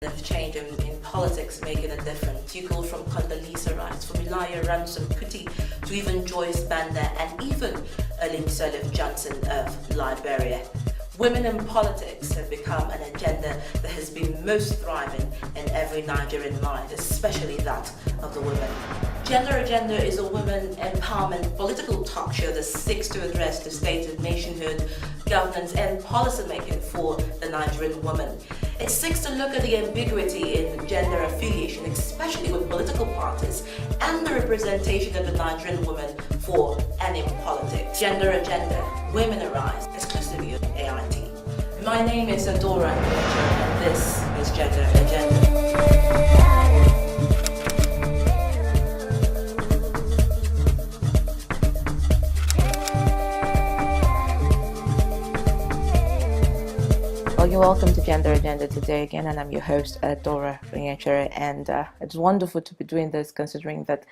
of change in politics making a difference. You go from Condoleezza Rice, from Elijah Ransom Kuti, to even Joyce Banda, and even Elizabeth Johnson of Liberia. Women in politics have become an agenda that has been most thriving in every Nigerian mind, especially that of the women. Gender Agenda is a women empowerment political talk show that seeks to address the state of nationhood, governance and policy making for the Nigerian woman. It seeks to look at the ambiguity in gender affiliation, especially with political parties, and the representation of the Nigerian woman for and in politics. Gender Agenda, Women Arise, exclusively on AIT. My name is Adora and this is Gender Agenda. Well, you're welcome to Gender Agenda today again, and I'm your host, Dora Onyechere, and it's wonderful to be doing this considering that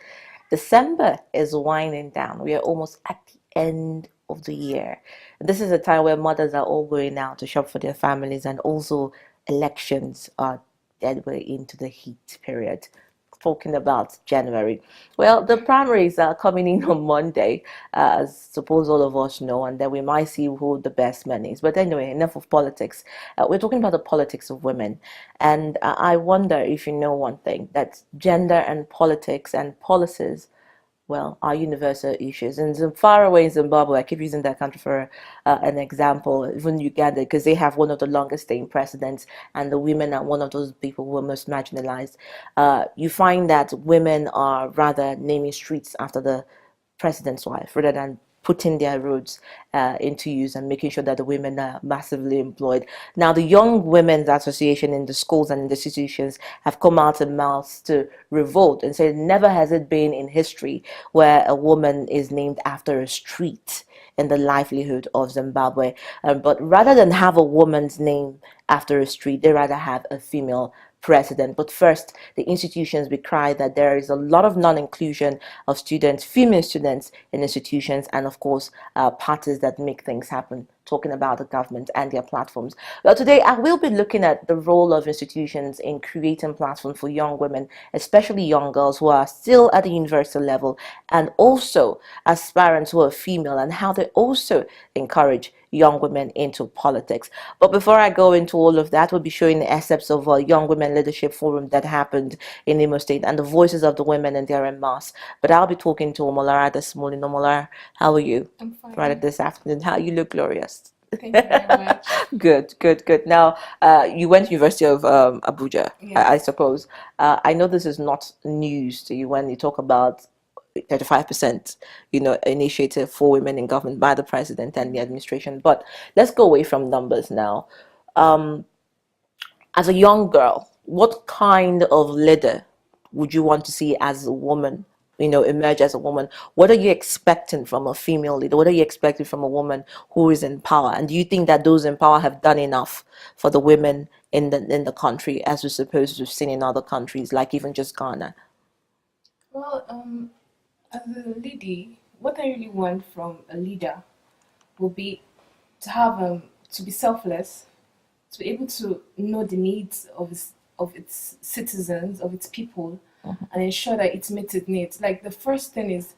December is winding down. We are almost at the end of the year. This is a time where mothers are all going out to shop for their families, and also elections are dead way into the heat period. Talking about January. Well, the primaries are coming in on Monday, as suppose all of us know, and then we might see who the best man is. But anyway, enough of politics. We're talking about the politics of women. And I wonder if you know one thing, that gender and politics and policies, well, are universal issues. And far away in Zimbabwe, I keep using that country for an example, even Uganda, because they have one of the longest staying presidents, and the women are one of those people who are most marginalized. You find that women are rather naming streets after the president's wife rather than putting their roads into use and making sure that the women are massively employed. Now, the Young Women's Association in the schools and in the institutions have come out in mouths to revolt and say never has it been in history where a woman is named after a street in the livelihood of Zimbabwe. But rather than have a woman's name after a street, they rather have a female president. But first, the institutions we cry that there is a lot of non-inclusion of students, female students in institutions, and of course parties that make things happen, talking about the government and their platforms. Well, today I will be looking at the role of institutions in creating platforms for young women, especially young girls who are still at the university level, and also aspirants who are female, and how they also encourage young women into politics. But before I go into all of that, we'll be showing the excerpts of a Young Women Leadership Forum that happened in Imo State and the voices of the women in their en masse. But I'll be talking to Omolara this morning. Omolara, how are you? I'm fine. Right this afternoon. How you look glorious. Thank you very much. Good. Now, you went to University of Abuja, Yes. I suppose. I know this is not news to you when you talk about 35%, initiative for women in government by the president and the administration. But let's go away from numbers now. As a young girl, what kind of leader would you want to see as a woman, emerge as a woman? What are you expecting from a female leader? What are you expecting from a woman who is in power? And do you think that those in power have done enough for the women in the country, as we suppose we've seen in other countries, like even just Ghana? Well, as a lady, what I really want from a leader will be to have to be selfless, to be able to know the needs of its citizens, of its people, and ensure that it meets its needs. Like the first thing is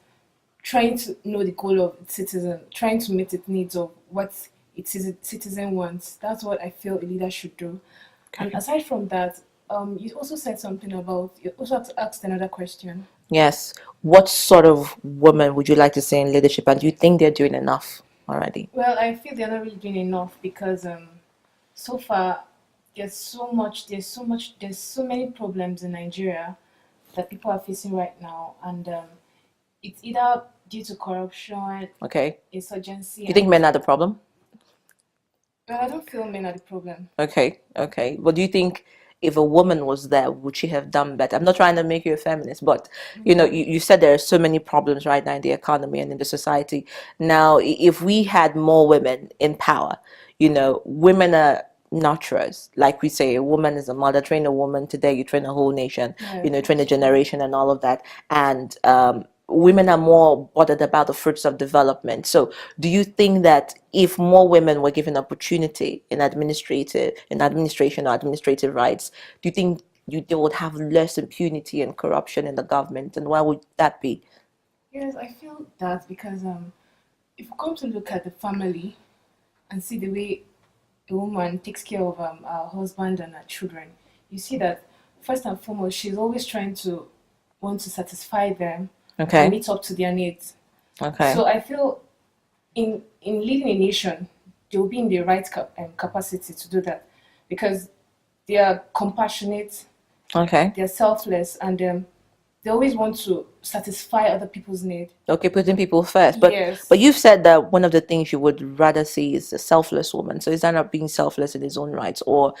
trying to know the goal of its citizen, trying to meet its needs of what its citizen wants. That's what I feel a leader should do. Okay. And aside from that, you also said something about, you also have to ask another question. Yes. What sort of woman would you like to see in leadership, and do you think they're doing enough already? Well, I feel they're not really doing enough because so far there's so many problems in Nigeria that people are facing right now, and it's either due to corruption, Okay. insurgency. You think men are the problem? Well, I don't feel men are the problem. Okay. What do you think? If a woman was there, would she have done better? I'm not trying to make you a feminist, but you said there are so many problems right now in the economy and in the society. Now, if we had more women in power, women are nurturers. Like we say, a woman is a mother. Train a woman today, you train a whole nation. Yeah. Train a generation and all of that. And women are more bothered about the fruits of development. So do you think that if more women were given opportunity in administration or administrative rights, do you think they would have less impunity and corruption in the government? And why would that be? Yes, I feel that because if you come to look at the family and see the way a woman takes care of her husband and her children, you see that first and foremost, she's always trying to want to satisfy them and Okay. meet up to their needs. Okay. So I feel in leading a nation, they will be in the right capacity to do that because they are compassionate, Okay. they are selfless, and they always want to satisfy other people's need. Okay, putting people first. But Yes. you've said that one of the things you would rather see is a selfless woman. So is that not being selfless in his own rights, or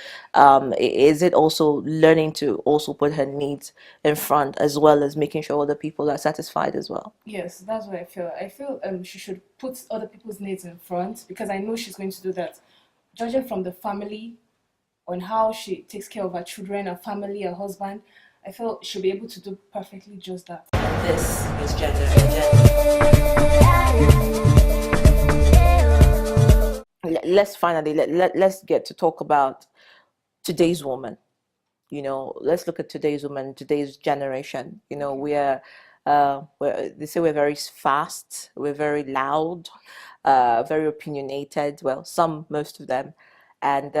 is it also learning to also put her needs in front as well as making sure other people are satisfied as well? Yes, that's what I feel. I feel she should put other people's needs in front because I know she's going to do that. Judging from the family on how she takes care of her children, her family, her husband, I feel she'll be able to do perfectly just that. This is gender agenda. Let's finally let's get to talk about today's woman. Let's look at today's woman, today's generation. They say we're very fast, we're very loud, very opinionated. Well, most of them. And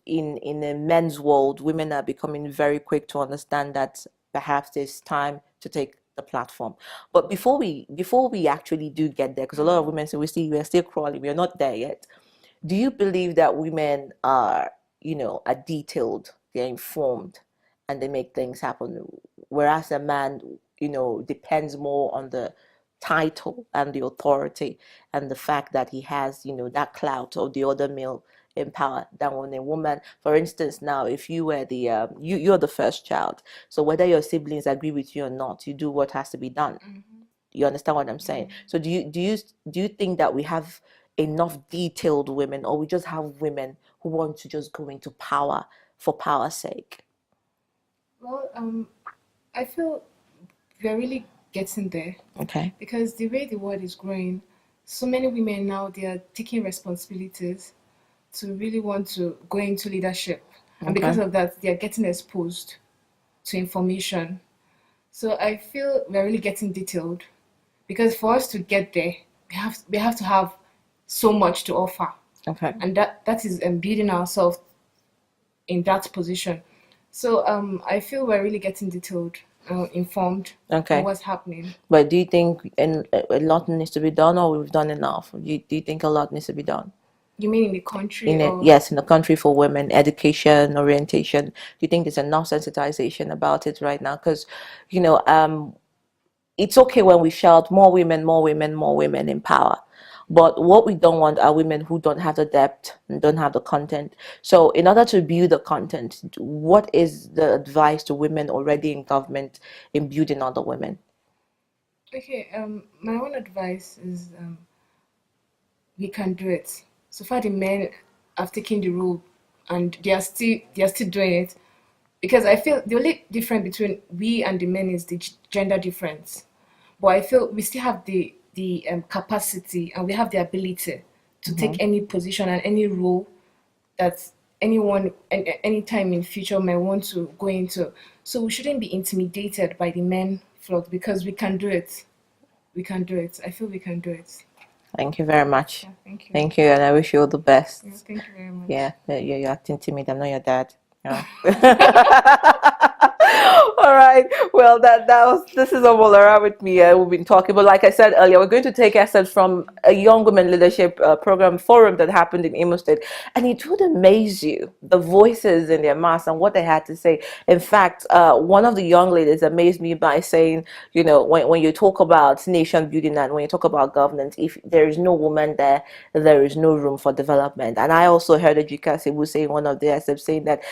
in the men's world, women are becoming very quick to understand that perhaps it's time to take the platform. But before we actually do get there, because a lot of women say we're still crawling, we're not there yet. Do you believe that women are detailed, they're informed, and they make things happen, whereas a man, depends more on the title and the authority and the fact that he has, that clout of the other male in power than when a woman, for instance, now if you were you're the first child, so whether your siblings agree with you or not, you do what has to be done. You understand what I'm saying? So do you think that we have enough detailed women, or we just have women who want to just go into power for power's sake? Well, I feel we're really getting there Okay. because the way the world is growing, so many women now they are taking responsibilities to really want to go into leadership, and because Okay. of that, they are getting exposed to information. So I feel we're really getting detailed because for us to get there, we have to have so much to offer, Okay. and that is building ourselves in that position. So I feel we're really getting detailed, informed on Okay. what's happening. But do you think a lot needs to be done, or we've done enough? Do you think a lot needs to be done? You mean in the country In it, or? yes, in the country for women, education, orientation. Do you think there's enough sensitization about it right now? Because, you know, it's okay when we shout more women, more women, more women in power. But what we don't want are women who don't have the depth and don't have the content. So, in order to build the content, what is the advice to women already in government in building other women? Okay, my own advice is we can do it. So far, the men have taken the role, and they are still doing it. Because I feel the only difference between we and the men is the gender difference. But I feel we still have the capacity and we have the ability to take any position and any role that anyone any time in future might want to go into. So we shouldn't be intimidated by the men flock because we can do it. We can do it. I feel we can do it. Thank you very much. Yeah, thank you. Thank you, and I wish you all the Yeah, best. thank you very much. Yeah, you're acting timid. I'm not your dad. Yeah. All right. Well, this is Omolara with me. We've been talking, but like I said earlier, we're going to take excerpts from a young women leadership program forum that happened in Imo State, and it would amaze you the voices in their mass and what they had to say. In fact, one of the young ladies amazed me by saying, when you talk about nation building and when you talk about governance, if there is no woman there, there is no room for development. And I also heard Ejika Sebu say in one of the excerpts saying that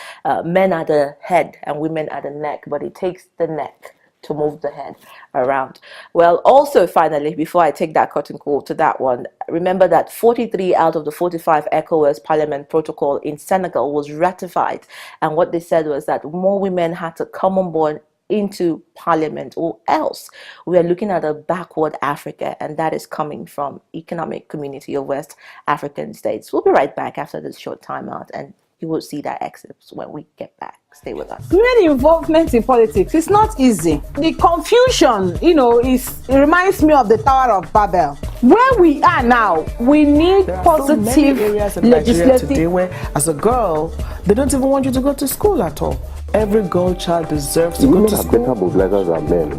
men are the head and women are the neck, but it takes the neck to move the head around. Well, also finally, before I take that cotton call to that one, remember that 43 out of the 45 ECOWAS Parliament protocol in Senegal was ratified, and what they said was that more women had to come on board into parliament, or else we are looking at a backward Africa, and that is coming from Economic Community of West African States. We'll be right back after this short timeout, and you will see that excerpts when we get back. Stay with us. Women involvement in politics is not easy. The confusion, it reminds me of the Tower of Babel. Where we are now, we need positive so many areas in Nigeria today where, as a girl, they don't even want you to go to school at all. Every girl child deserves to go to school. Women are better mobilizers than men,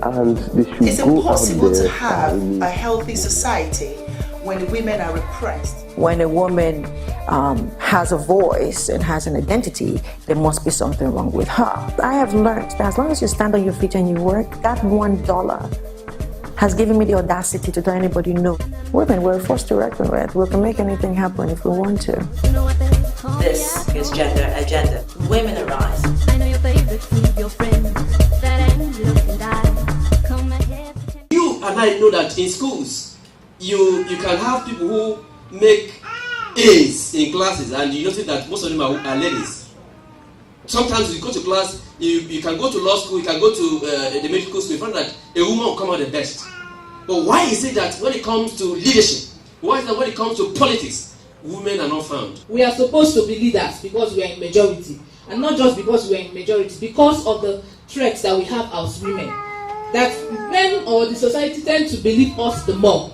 and they should it's go impossible out there to have a healthy society when women are repressed. When a woman has a voice and has an identity, there must be something wrong with her. I have learned that as long as you stand on your feet and you work, that $1 has given me the audacity to tell anybody no. Women, we're forced to reckon with. We can make anything happen if we want to. This is Gender Agenda. Women Arise. I know your favorite food, your friend, that Angela and I. Come ahead. You and I know that in schools, you can have people who make A's in classes, and you notice that most of them are ladies. Sometimes you go to class, you can go to law school, you can go to the medical school, you find that a woman will come out the best. But why is it that when it comes to leadership, why is it that when it comes to politics, women are not found? We are supposed to be leaders because we are in majority, and not just because we are in majority, because of the threats that we have as women. That men or the society tend to believe us the more,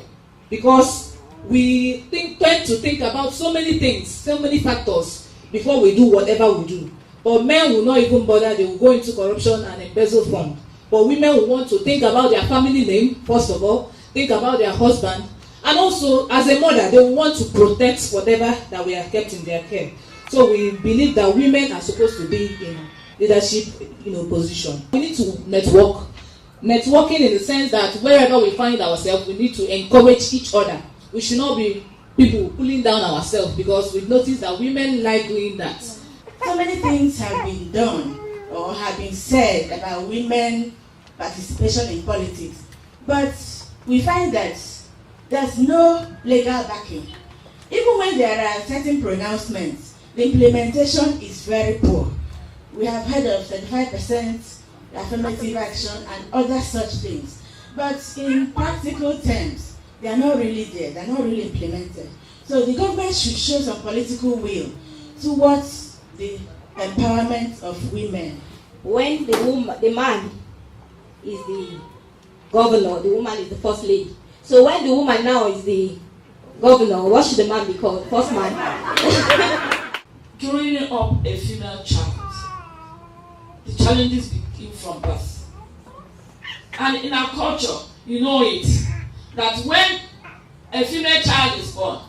because we tend to think about so many things, so many factors before we do whatever we do. But men will not even bother, they will go into corruption and embezzle funds. But women will want to think about their family name, first of all, think about their husband, and also as a mother, they will want to protect whatever that we are kept in their care. So we believe that women are supposed to be in leadership, position. We need to network. Networking in the sense that wherever we find ourselves, we need to encourage each other. We should not be people pulling down ourselves, because we've noticed that women like doing that. So many things have been done or have been said about women participation in politics, but we find that there's no legal backing. Even when there are certain pronouncements, the implementation is very poor. We have heard of 35% affirmative action and other such things, but in practical terms, they are not really there, they are not really implemented. So the government should show some political will towards the empowerment of women. When the man is the governor, the woman is the first lady. So when the woman now is the governor, what should the man be called? First man. Growing up a female child, the challenges begin from birth. And in our culture, you know it, that when a female child is born,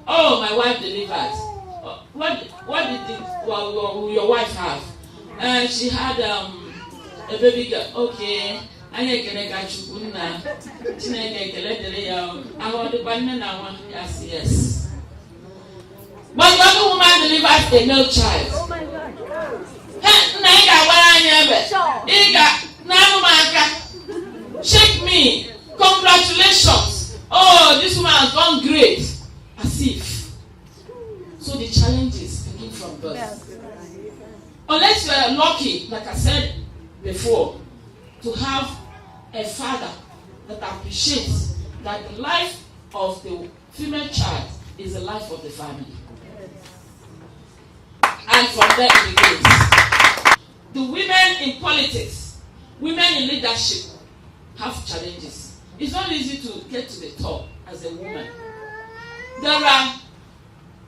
oh, my wife delivered. What did your wife have? She had a baby girl. Okay. Yes. But the other woman delivers a male child. Oh my God. Shake me. Congratulations. Oh, this woman has done great. As if. So the challenges begin from birth. Unless you are lucky, like I said before, to have a father that appreciates that the life of the female child is the life of the family. And from there it begins. The women in politics, women in leadership have challenges. It's not easy to get to the top as a woman. There are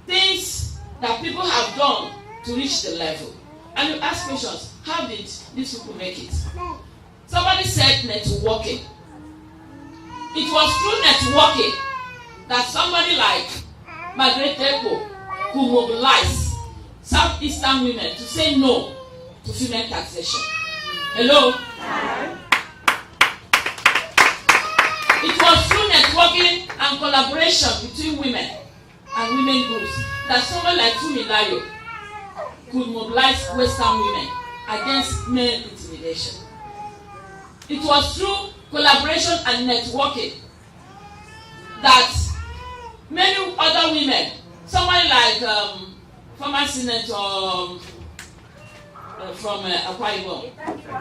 things that people have done to reach the level. And you ask questions, how did these people make it? Somebody said networking. It was through networking that somebody like Margaret Echo could mobilize Southeastern women to say no to female taxation. Hello? It was through networking and collaboration between women and women groups that someone like Fumilayo could mobilize Western women against male intimidation. It was through collaboration and networking that many other women, someone like former Senator from Akwa Ibom,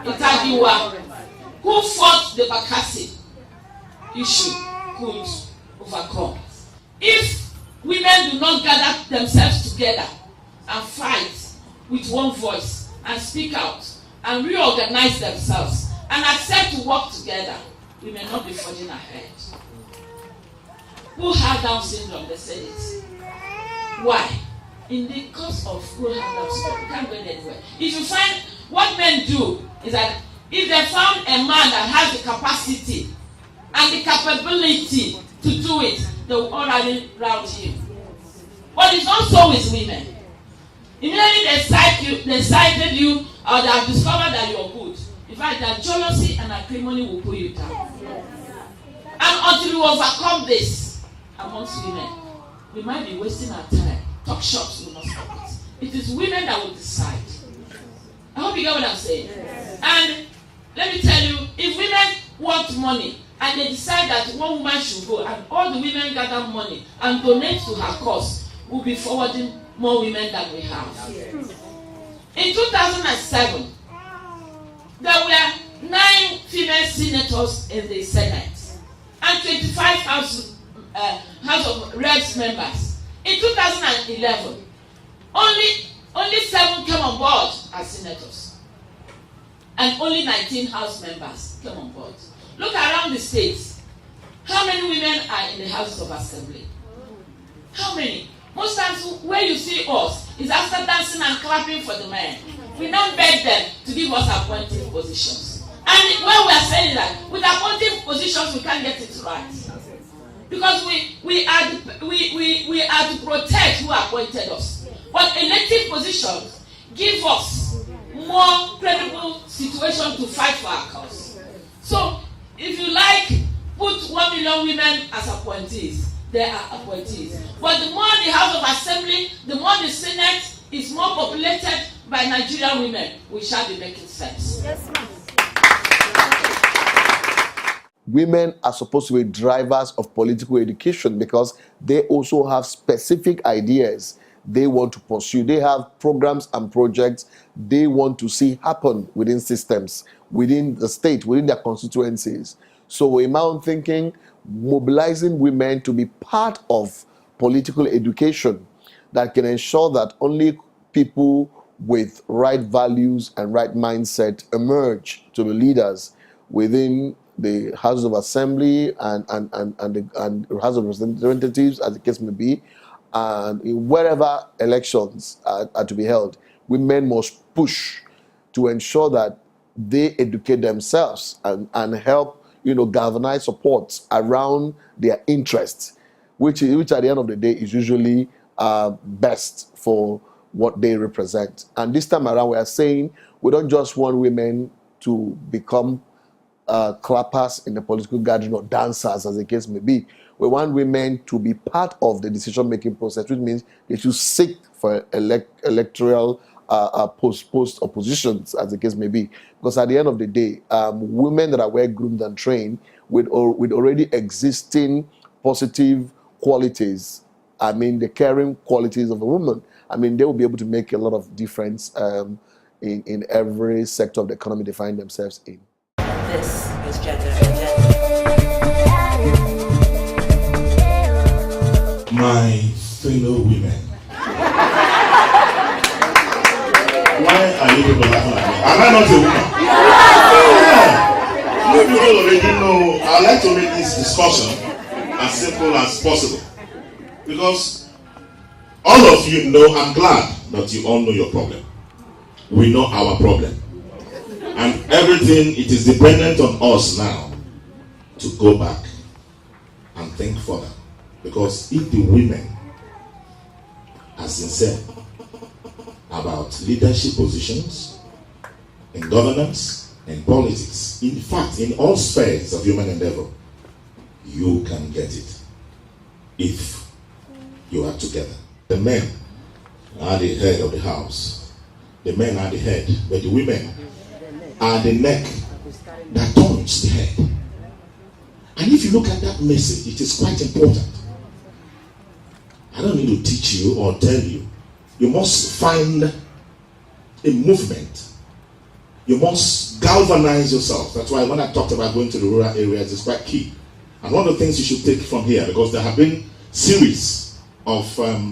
Itadiwa, who fought the Bakassi issue, could overcome. If women do not gather themselves together and fight with one voice and speak out and reorganize themselves and accept to work together, we may not be forging ahead. Who had Down syndrome? They said it. Why? In the course of who had Down syndrome, you can't go anywhere. If you find what men do is that if they found a man that has the capacity and the capability to do it, they will already round him. But it's not so with women. Immediately they cited you or they have discovered that you are good. In fact, their jealousy and acrimony will pull you down. And until we overcome this amongst women, we might be wasting our time. Talk shops will not stop it. It is women that will decide. I hope you get what I'm saying. And let me tell you, if women want money and they decide that one woman should go and all the women gather money and donate to her cause, we'll be forwarding more women than we have. In 2007, there were 9 female senators in the Senate and 25 House of Reps members. In 2011, only 7 came on board as senators, and only 19 House members came on board. Look around the states. How many women are in the House of Assembly? How many? Most times where you see us is after dancing and clapping for the men. We don't beg them to give us appointed positions. And when we are saying that, with appointed positions we can't get it right. Because we are to protect who appointed us. But elected positions give us more credible situation to fight for our cause. So if you like, put 1 million women as appointees. They are appointees. But the more the House of Assembly, the more the Senate is more populated by Nigerian women, we shall be making sense. Yes, ma'am. Women are supposed to be drivers of political education because they also have specific ideas they want to pursue. They have programs and projects they want to see happen within systems, within the state, within their constituencies. So in my own thinking, mobilizing women to be part of political education that can ensure that only people with right values and right mindset emerge to be leaders within the House of Assembly and the House of Representatives, as the case may be, and wherever elections are to be held, women must push to ensure that they educate themselves and help, galvanize support around their interests, which at the end of the day is usually best for what they represent. And this time around, we are saying we don't just want women to become clappers in the political gathering or dancers, as the case may be. We want women to be part of the decision-making process, which means they should seek for electoral post or positions, as the case may be. Because at the end of the day, women that are well-groomed and trained with already existing positive qualities, the caring qualities of a woman, they will be able to make a lot of difference in every sector of the economy they find themselves in. This is Gender Agenda. My fellow women. Why are you people laughing at me? Am I not a woman? Yeah. You people already know. I like to make this discussion as simple as possible. Because all of you know, I'm glad that you all know your problem. We know our problem. And everything, it is dependent on us now to go back and think further. Because if the women are sincere about leadership positions, in governance, in politics, in fact, in all spheres of human endeavor, you can get it if you are together. The men are the head of the house. The men are the head, but the women are the neck that turns the head. And if you look at that message, it is quite important. I don't need to teach you or tell you. You must find a movement. You must galvanize yourself. That's why when I talked about going to the rural areas, it's quite key. And one of the things you should take from here, because there have been series of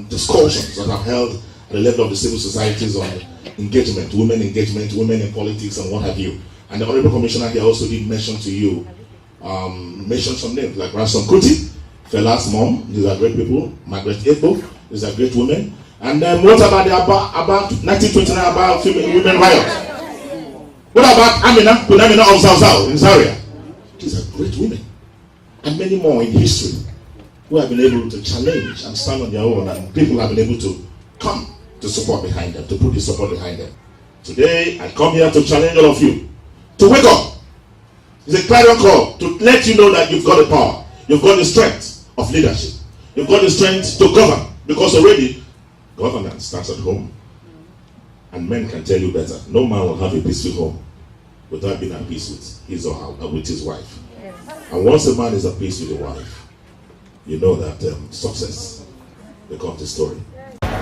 discussions that have held at the level of the civil societies on engagement, women in politics, and what have you. And the Honorable Commissioner here also did mention to you, mention some names like Ransom Kuti, Fela's mom. These are great people. Margaret Ebo, these are great women. And what about the about 1929 about women riot? What about Amina of Zauzau in Zaria? These are great women. And many more in history who have been able to challenge and stand on their own, and people have been able to come to support behind them, to put the support behind them. Today, I come here to challenge all of you to wake up. It's a clarion call to let you know that you've got the power, you've got the strength of leadership, you've got the strength to govern, because already governance starts at home. And men can tell you better. No man will have a peaceful home without being at peace with his or her, with his wife. And once a man is at peace with the wife, you know that success becomes the story.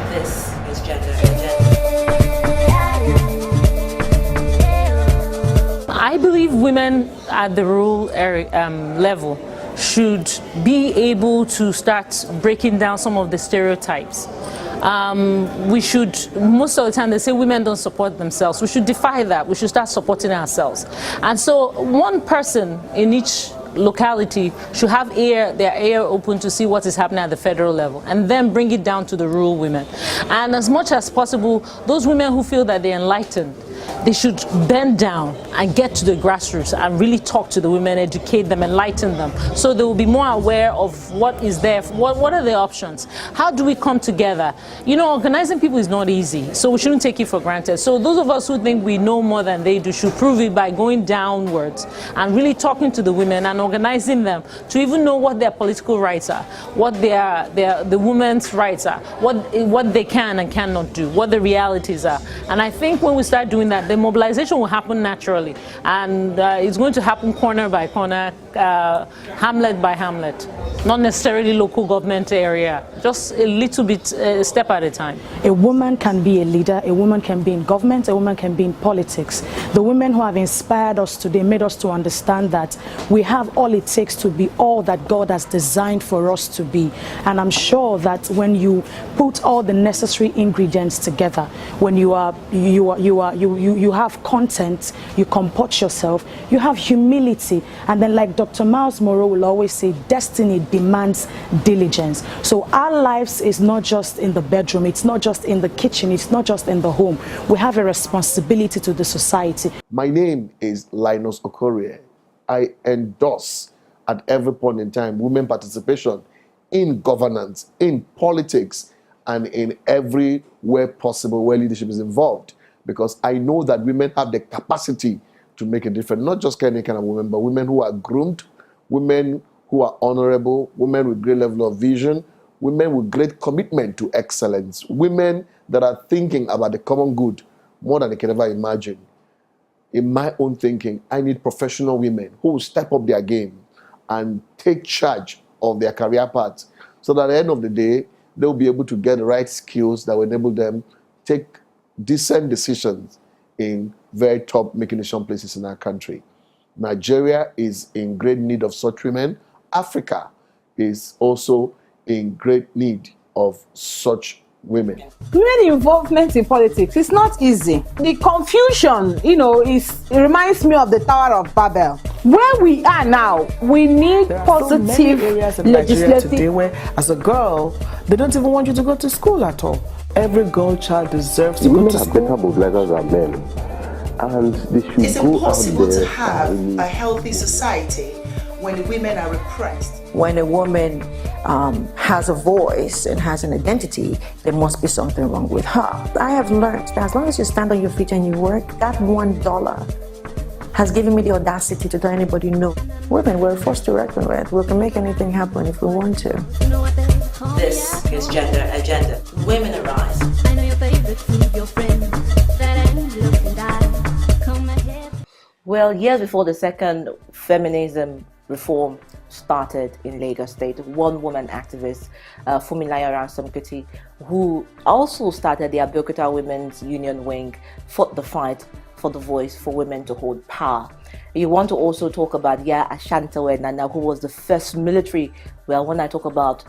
This is Gender Agenda. I believe women at the rural area, level should be able to start breaking down some of the stereotypes. We should, most of the time they say women don't support themselves. We should defy that. We should start supporting ourselves. And so one person in each locality should have their ear open to see what is happening at the federal level, and then bring it down to the rural women. And as much as possible, those women who feel that they're enlightened, they should bend down and get to the grassroots and really talk to the women, educate them, enlighten them, so they will be more aware of what is there, what are the options, how do we come together. You know, organizing people is not easy, so we shouldn't take it for granted. So those of us who think we know more than they do should prove it by going downwards and really talking to the women and organizing them to even know what their political rights are, what the women's rights are, what they can and cannot do, what the realities are. And I think when we start doing that, the mobilization will happen naturally, and it's going to happen corner by corner, hamlet by hamlet, not necessarily local government area, just a little bit, a step at a time. A woman can be a leader, a woman can be in government, a woman can be in politics. The women who have inspired us today made us to understand that we have all it takes to be all that God has designed for us to be. And I'm sure that when you put all the necessary ingredients together, when you have content, you comport yourself, you have humility, and then like Dr. Miles Monroe will always say, destiny demands diligence. So our lives is not just in the bedroom, it's not just in the kitchen, it's not just in the home. We have a responsibility to the society. My name is Linus Okorie. I endorse at every point in time women participation in governance, in politics, and in everywhere possible where leadership is involved, because I know that women have the capacity to make a difference. Not just any kind of women, but women who are groomed, women who are honorable, women with great level of vision, women with great commitment to excellence, women that are thinking about the common good more than they can ever imagine. In my own thinking, I need professional women who will step up their game and take charge of their career paths, so that at the end of the day, they'll be able to get the right skills that will enable them take decent decisions in very top making decision places in our country. Nigeria is in great need of such women. Africa is also in great need of such women. Women involvement in politics is not easy. The confusion, you know, it reminds me of the Tower of Babel. Where we are now, we need positive so many areas in Nigeria today where, as a girl, they don't even want you to go to school at all. Every girl child deserves to go to school. Women are better mobilizers than men, and they should It's go impossible out there to have a healthy society when women are repressed. When a woman has a voice and has an identity, there must be something wrong with her. I have learned that as long as you stand on your feet and you work, that $1 has given me the audacity to tell anybody no. Women, we're forced to reckon with. We can make anything happen if we want to. This is Gender Agenda. Women arise. I know your favorite food, your friend, that ain't looking die. Come ahead. Well, years before the second feminism reform started in Lagos State. One woman activist, Fumilayo Ransome-Kuti, who also started the Abeokuta Women's Union Wing, fought the fight for the voice for women to hold power. You want to also talk about Ashantewe Nana, who was the first military. Well, when I talk about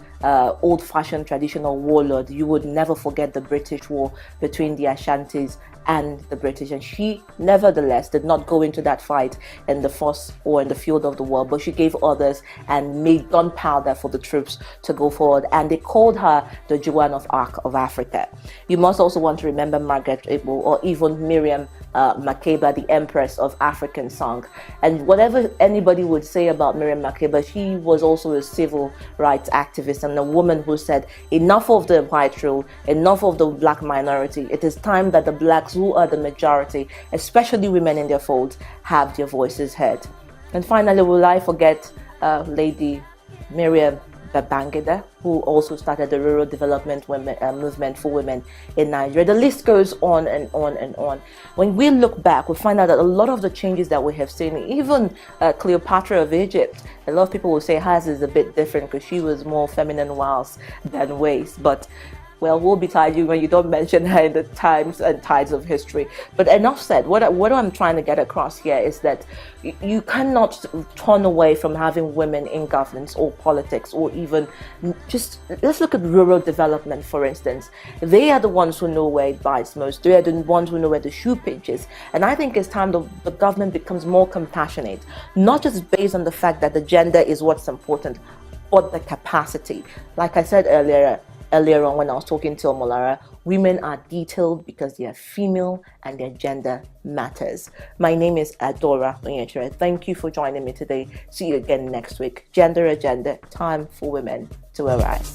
old-fashioned traditional warlord, you would never forget the British war between the Ashantis and the British, and she nevertheless did not go into that fight in the force or in the field of the war, but she gave orders and made gunpowder for the troops to go forward, and they called her the Joan of Arc of Africa. You must also want to remember Margaret Atwood, or even Miriam Makeba, the Empress of African song. And whatever anybody would say about Miriam Makeba, she was also a civil rights activist and a woman who said, enough of the white rule, enough of the black minority. It is time that the blacks, who are the majority, especially women in their folds, have their voices heard. And finally, will I forget Lady Miriam Babangida, who also started the rural development movement for women in Nigeria. The list goes on and on and on. When we look back, we find out that a lot of the changes that we have seen, even Cleopatra of Egypt, a lot of people will say hers is a bit different because she was more feminine wiles than ways. But well, we'll be tired when you don't mention her in the times and tides of history. But enough said. What I'm trying to get across here is that you cannot turn away from having women in governance or politics, or even just, let's look at rural development, for instance. They are the ones who know where it bites most. They are the ones who know where the shoe pinches. And I think it's time the government becomes more compassionate, not just based on the fact that the gender is what's important, but the capacity. Like I said earlier on when I was talking to Omolara, women are detailed because they are female and their gender matters. My name is Adora Onyechere. Thank you for joining me today. See you again next week. Gender Agenda, time for women to arise.